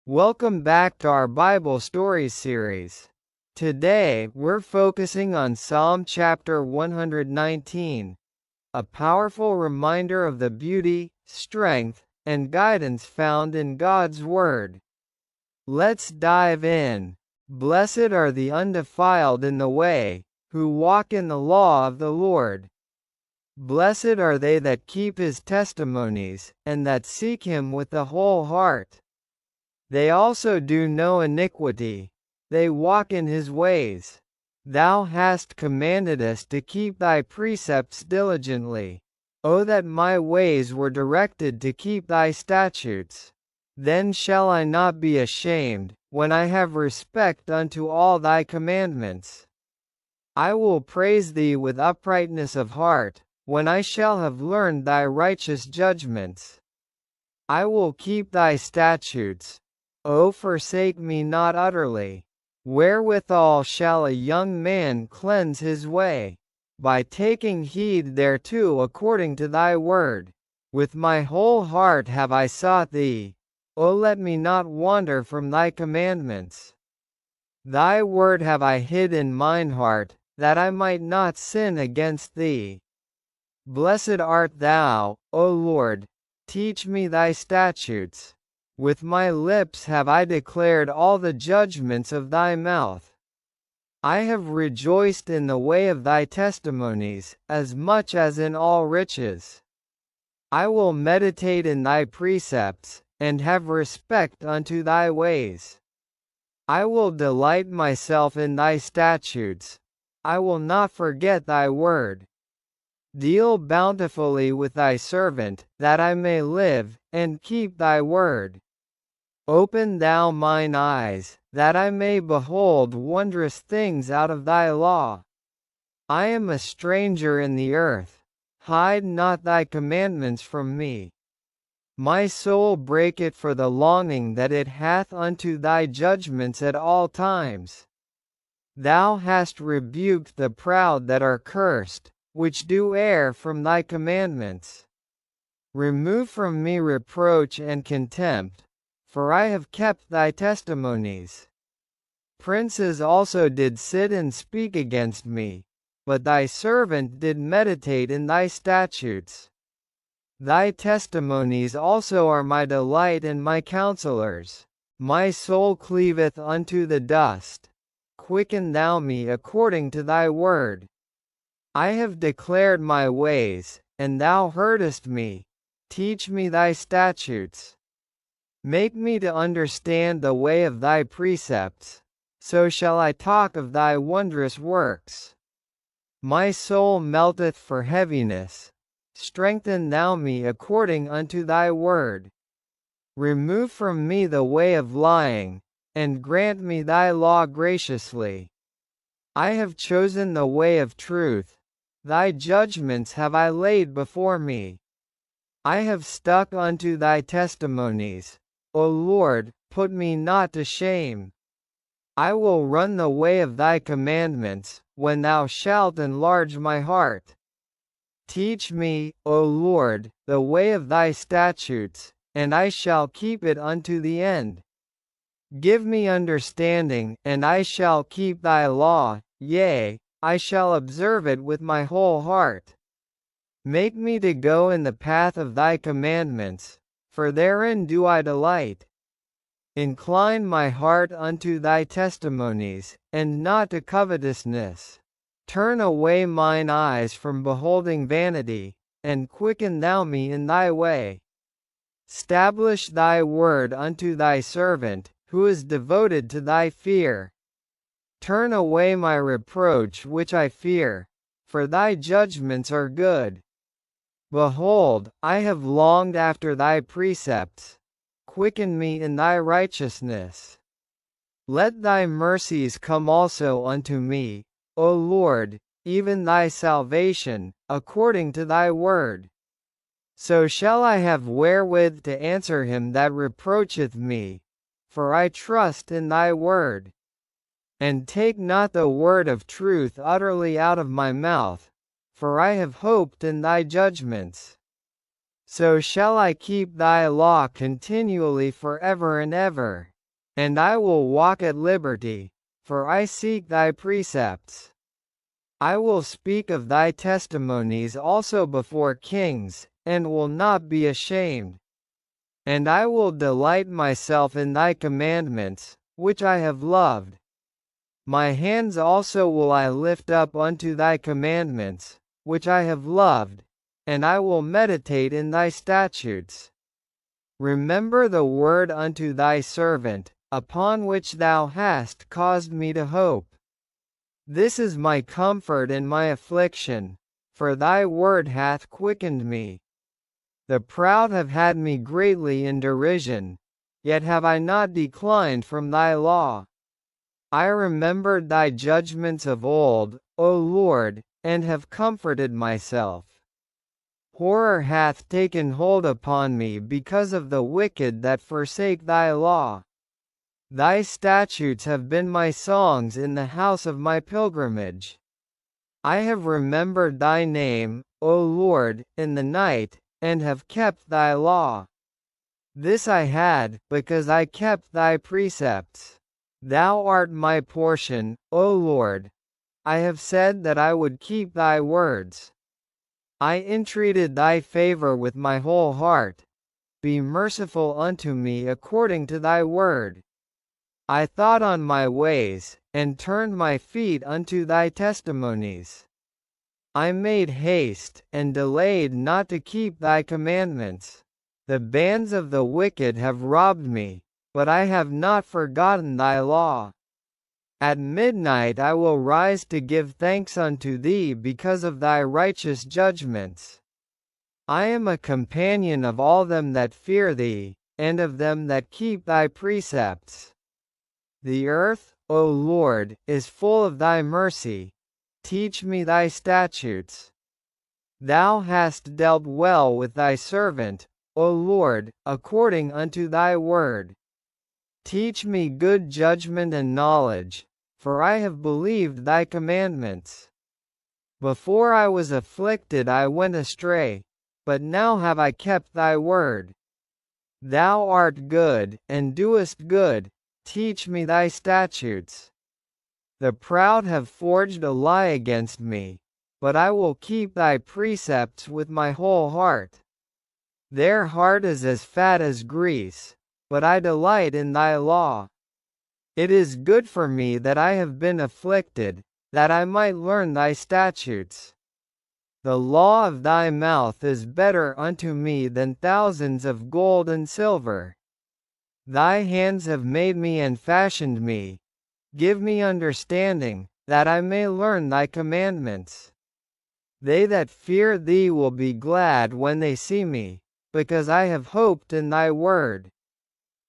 Welcome back to our Bible Stories series. Today, we're focusing on Psalm chapter 119, a powerful reminder of the beauty, strength, and guidance found in God's Word. Let's dive in. Blessed are the undefiled in the way, who walk in the law of the Lord. Blessed are they that keep his testimonies, and that seek him with the whole heart. They also do no iniquity, they walk in his ways. Thou hast commanded us to keep thy precepts diligently. O that my ways were directed to keep thy statutes! Then shall I not be ashamed, when I have respect unto all thy commandments. I will praise thee with uprightness of heart, when I shall have learned thy righteous judgments. I will keep thy statutes. O forsake me not utterly. Wherewithal shall a young man cleanse his way? By taking heed thereto according to thy word. With my whole heart have I sought thee. O let me not wander from thy commandments. Thy word have I hid in mine heart, that I might not sin against thee. Blessed art thou, O Lord, teach me thy statutes. With my lips have I declared all the judgments of thy mouth. I have rejoiced in the way of thy testimonies, as much as in all riches. I will meditate in thy precepts, and have respect unto thy ways. I will delight myself in thy statutes. I will not forget thy word. Deal bountifully with thy servant, that I may live, and keep thy word. Open thou mine eyes, that I may behold wondrous things out of thy law. I am a stranger in the earth. Hide not thy commandments from me. My soul breaketh for the longing that it hath unto thy judgments at all times. Thou hast rebuked the proud that are cursed, which do err from thy commandments. Remove from me reproach and contempt, for I have kept thy testimonies. Princes also did sit and speak against me, but thy servant did meditate in thy statutes. Thy testimonies also are my delight and my counselors. My soul cleaveth unto the dust. Quicken thou me according to thy word. I have declared my ways, and thou heardest me. Teach me thy statutes. Make me to understand the way of thy precepts, so shall I talk of thy wondrous works. My soul melteth for heaviness. Strengthen thou me according unto thy word. Remove from me the way of lying, and grant me thy law graciously. I have chosen the way of truth. Thy judgments have I laid before me. I have stuck unto thy testimonies. O Lord, put me not to shame. I will run the way of thy commandments, when thou shalt enlarge my heart. Teach me, O Lord, the way of thy statutes, and I shall keep it unto the end. Give me understanding, and I shall keep thy law, yea, I shall observe it with my whole heart. Make me to go in the path of thy commandments, for therein do I delight. Incline my heart unto thy testimonies, and not to covetousness. Turn away mine eyes from beholding vanity, and quicken thou me in thy way. Stablish thy word unto thy servant, who is devoted to thy fear. Turn away my reproach which I fear, for thy judgments are good. Behold, I have longed after thy precepts. Quicken me in thy righteousness. Let thy mercies come also unto me, O Lord, even thy salvation, according to thy word. So shall I have wherewith to answer him that reproacheth me, for I trust in thy word. And take not the word of truth utterly out of my mouth, for I have hoped in thy judgments. So shall I keep thy law continually forever and ever. and I will walk at liberty, for I seek thy precepts. I will speak of thy testimonies also before kings, and will not be ashamed. And I will delight myself in thy commandments, which I have loved. My hands also will I lift up unto thy commandments, which I have loved, and I will meditate in thy statutes. Remember the word unto thy servant, upon which thou hast caused me to hope. This is my comfort in my affliction, for thy word hath quickened me. The proud have had me greatly in derision, yet have I not declined from thy law. I remembered thy judgments of old, O Lord, and have comforted myself. Horror hath taken hold upon me because of the wicked that forsake thy law. Thy statutes have been my songs in the house of my pilgrimage. I have remembered thy name, O Lord, in the night, and have kept thy law. This I had, because I kept thy precepts. Thou art my portion, O Lord. I have said that I would keep thy words. I entreated thy favor with my whole heart. Be merciful unto me according to thy word. I thought on my ways, and turned my feet unto thy testimonies. I made haste, and delayed not to keep thy commandments. The bands of the wicked have robbed me, but I have not forgotten thy law. At midnight I will rise to give thanks unto thee because of thy righteous judgments. I am a companion of all them that fear thee, and of them that keep thy precepts. The earth, O Lord, is full of thy mercy. Teach me thy statutes. Thou hast dealt well with thy servant, O Lord, according unto thy word. Teach me good judgment and knowledge, for I have believed thy commandments. Before I was afflicted I went astray, but now have I kept thy word. Thou art good, and doest good. Teach me thy statutes. The proud have forged a lie against me, but I will keep thy precepts with my whole heart. Their heart is as fat as grease, but I delight in thy law. It is good for me that I have been afflicted, that I might learn thy statutes. The law of thy mouth is better unto me than thousands of gold and silver. Thy hands have made me and fashioned me. Give me understanding, that I may learn thy commandments. They that fear thee will be glad when they see me, because I have hoped in thy word.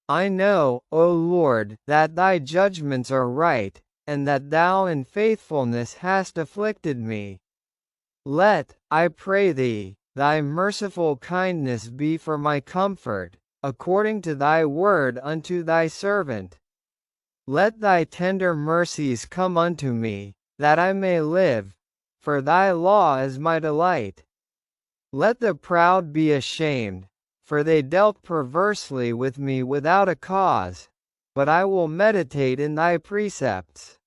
I know, O Lord, that thy judgments are right, and that thou in faithfulness hast afflicted me. Let, I pray thee, thy merciful kindness be for my comfort, according to thy word unto thy servant. Let thy tender mercies come unto me, that I may live, for thy law is my delight. Let the proud be ashamed, for they dealt perversely with me without a cause, but I will meditate in thy precepts.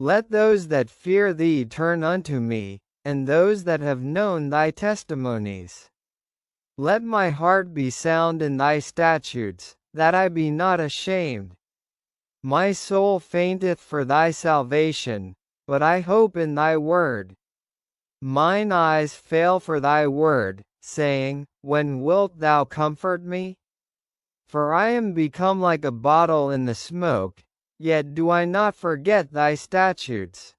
Let those that fear thee turn unto me, and those that have known thy testimonies. Let my heart be sound in thy statutes, that I be not ashamed. My soul fainteth for thy salvation, but I hope in thy word. Mine eyes fail for thy word, saying, When wilt thou comfort me? For I am become like a bottle in the smoke, yet do I not forget thy statutes.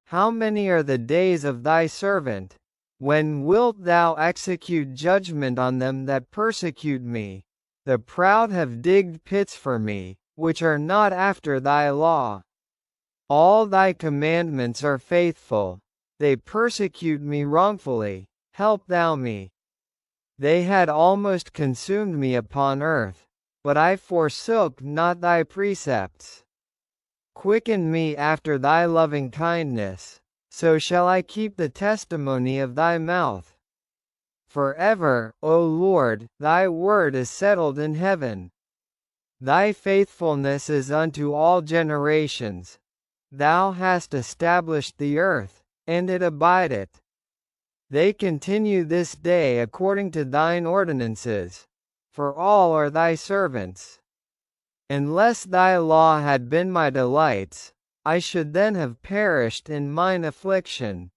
How many are the days of thy servant? When wilt thou execute judgment on them that persecute me? The proud have digged pits for me, which are not after thy law. All thy commandments are faithful. They persecute me wrongfully. Help thou me. They had almost consumed me upon earth, but I forsook not thy precepts. Quicken me after thy loving kindness, so shall I keep the testimony of thy mouth. Forever, O Lord, thy word is settled in heaven. Thy faithfulness is unto all generations. Thou hast established the earth, and it abideth. They continue this day according to thine ordinances, for all are thy servants. Unless thy law had been my delights, I should then have perished in mine affliction.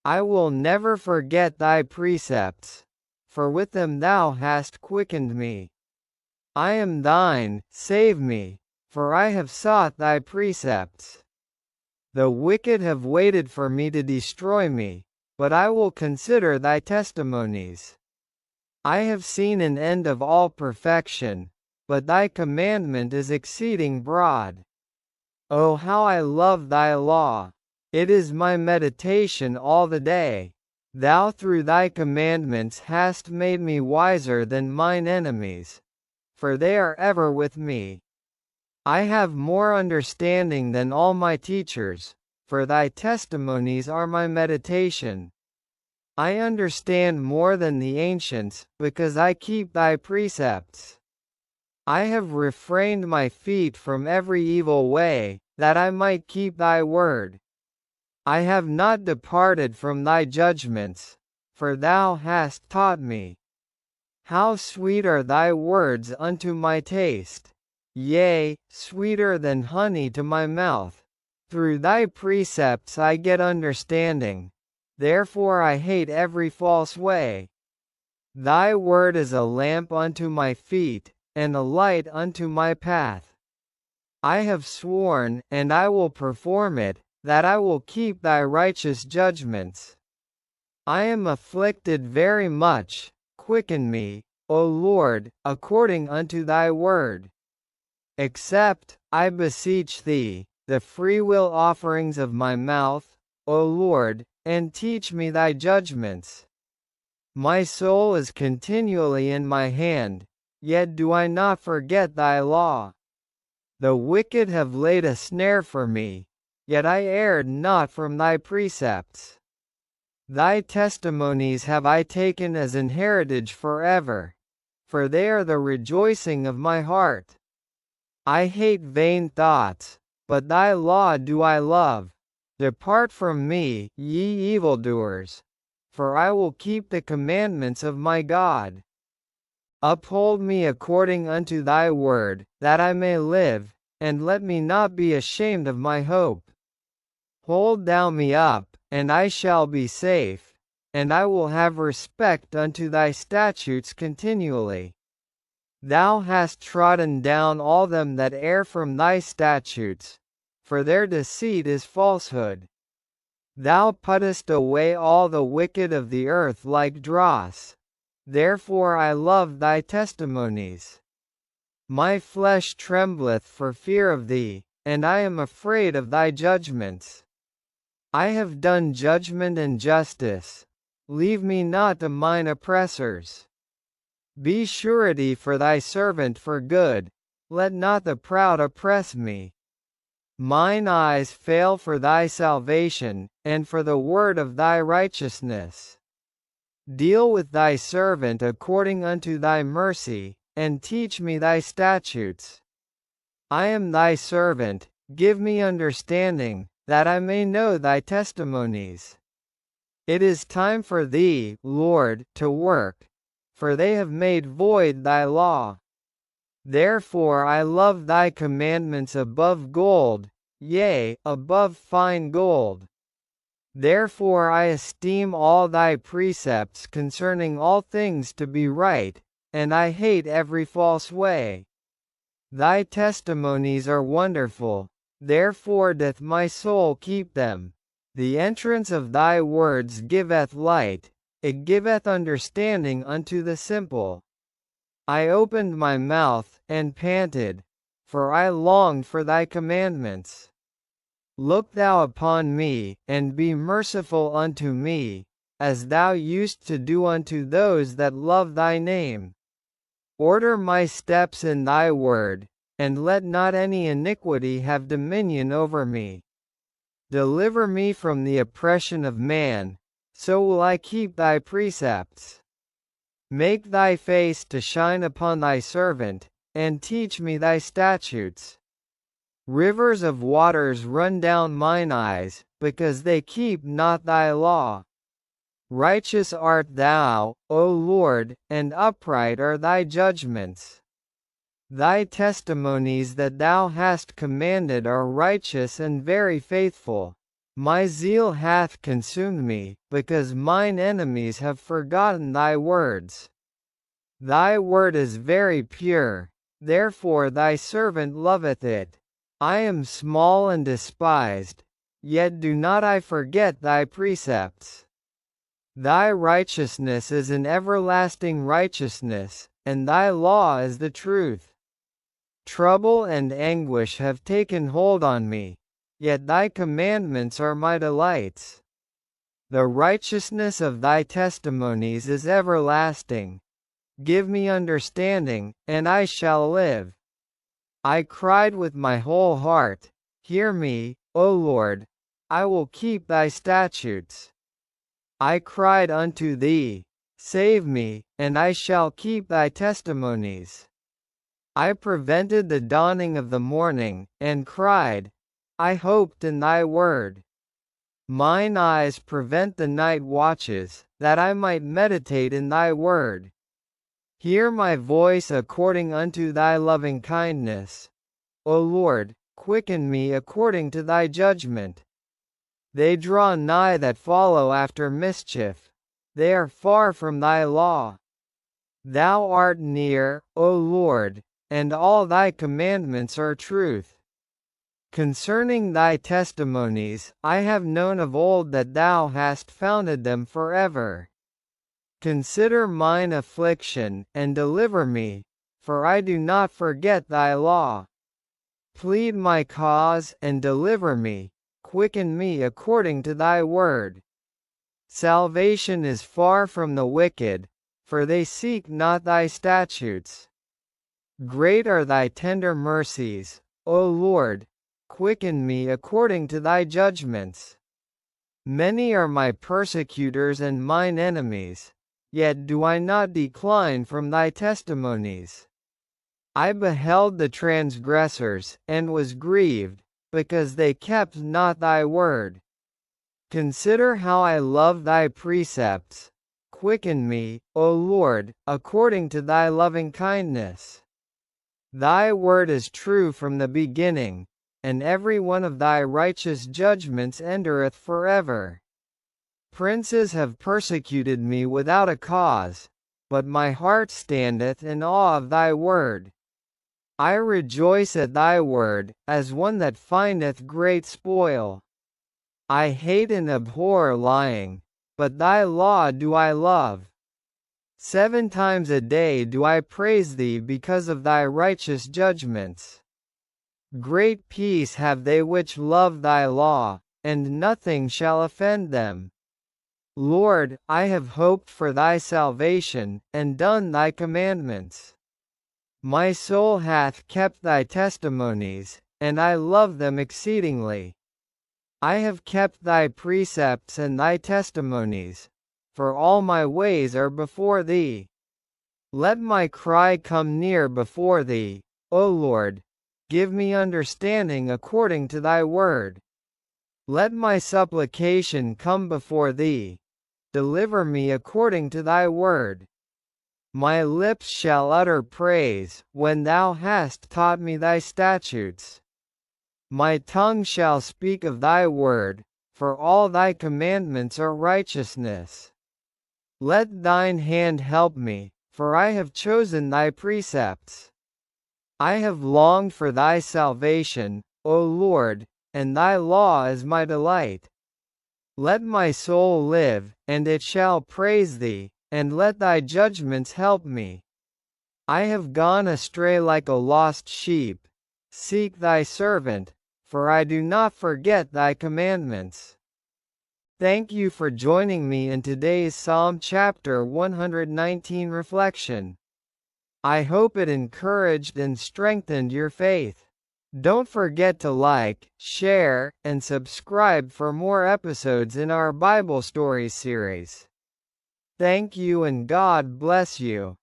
I will never forget thy precepts, for with them thou hast quickened me. I am thine, save me, for I have sought thy precepts. The wicked have waited for me to destroy me, but I will consider thy testimonies. I have seen an end of all perfection, but thy commandment is exceeding broad. Oh, how I love thy law! It is my meditation all the day. Thou through thy commandments hast made me wiser than mine enemies, for they are ever with me. I have more understanding than all my teachers, for thy testimonies are my meditation. I understand more than the ancients, because I keep thy precepts. I have refrained my feet from every evil way, that I might keep thy word. I have not departed from thy judgments, for thou hast taught me. How sweet are thy words unto my taste! Yea, sweeter than honey to my mouth. Through thy precepts I get understanding, therefore I hate every false way. Thy word is a lamp unto my feet, and a light unto my path. I have sworn, and I will perform it, that I will keep thy righteous judgments. I am afflicted very much, quicken me, O Lord, according unto thy word. Accept, I beseech thee, the freewill offerings of my mouth, O Lord, and teach me thy judgments. My soul is continually in my hand, yet do I not forget thy law. The wicked have laid a snare for me, yet I erred not from thy precepts. Thy testimonies have I taken as an heritage forever, for they are the rejoicing of my heart. I hate vain thoughts, but thy law do I love. Depart from me, ye evildoers, for I will keep the commandments of my God. Uphold me according unto thy word, that I may live, and let me not be ashamed of my hope. Hold thou me up, and I shall be safe, and I will have respect unto thy statutes continually. Thou hast trodden down all them that err from thy statutes, for their deceit is falsehood. Thou puttest away all the wicked of the earth like dross. Therefore I love thy testimonies. My flesh trembleth for fear of thee, and I am afraid of thy judgments. I have done judgment and justice. Leave me not to mine oppressors. Be surety for thy servant for good, let not the proud oppress me. Mine eyes fail for thy salvation, and for the word of thy righteousness. Deal with thy servant according unto thy mercy, and teach me thy statutes. I am thy servant, give me understanding, that I may know thy testimonies. It is time for thee, Lord, to work, for they have made void thy law. Therefore I love thy commandments above gold, yea, above fine gold. Therefore I esteem all thy precepts concerning all things to be right, and I hate every false way. Thy testimonies are wonderful, therefore doth my soul keep them. The entrance of thy words giveth light, it giveth understanding unto the simple. I opened my mouth, and panted, for I longed for thy commandments. Look thou upon me, and be merciful unto me, as thou used to do unto those that love thy name. Order my steps in thy word, and let not any iniquity have dominion over me. Deliver me from the oppression of man, so will I keep thy precepts. Make thy face to shine upon thy servant, and teach me thy statutes. Rivers of waters run down mine eyes, because they keep not thy law. Righteous art thou, O Lord, and upright are thy judgments. Thy testimonies that thou hast commanded are righteous and very faithful. My zeal hath consumed me, because mine enemies have forgotten thy words. Thy word is very pure, therefore thy servant loveth it. I am small and despised, yet do not I forget thy precepts. Thy righteousness is an everlasting righteousness, and thy law is the truth. Trouble and anguish have taken hold on me, yet thy commandments are my delights. The righteousness of thy testimonies is everlasting. Give me understanding, and I shall live. I cried with my whole heart, hear me, O Lord, I will keep thy statutes. I cried unto thee, save me, and I shall keep thy testimonies. I prevented the dawning of the morning, and cried, I hoped in thy word. Mine eyes prevent the night watches, that I might meditate in thy word. Hear my voice according unto thy loving kindness. O Lord, quicken me according to thy judgment. They draw nigh that follow after mischief. They are far from thy law. Thou art near, O Lord, and all thy commandments are truth. Concerning thy testimonies, I have known of old that thou hast founded them forever. Consider mine affliction, and deliver me, for I do not forget thy law. Plead my cause, and deliver me, quicken me according to thy word. Salvation is far from the wicked, for they seek not thy statutes. Great are thy tender mercies, O Lord, quicken me according to thy judgments. Many are my persecutors and mine enemies, yet do I not decline from thy testimonies. I beheld the transgressors, and was grieved, because they kept not thy word. Consider how I love thy precepts. Quicken me, O Lord, according to thy loving kindness. Thy word is true from the beginning, and every one of thy righteous judgments endureth forever. Princes have persecuted me without a cause, but my heart standeth in awe of thy word. I rejoice at thy word, as one that findeth great spoil. I hate and abhor lying, but thy law do I love. 7 times a day do I praise thee because of thy righteous judgments. Great peace have they which love thy law, and nothing shall offend them. Lord, I have hoped for thy salvation, and done thy commandments. My soul hath kept thy testimonies, and I love them exceedingly. I have kept thy precepts and thy testimonies, for all my ways are before thee. Let my cry come near before thee, O Lord, give me understanding according to thy word. Let my supplication come before thee. Deliver me according to thy word. My lips shall utter praise, when thou hast taught me thy statutes. My tongue shall speak of thy word, for all thy commandments are righteousness. Let thine hand help me, for I have chosen thy precepts. I have longed for thy salvation, O Lord, and thy law is my delight. Let my soul live, and it shall praise thee, and let thy judgments help me. I have gone astray like a lost sheep. Seek thy servant, for I do not forget thy commandments. Thank you for joining me in today's Psalm chapter 119 reflection. I hope it encouraged and strengthened your faith. Don't forget to like, share, and subscribe for more episodes in our Bible Stories series. Thank you and God bless you.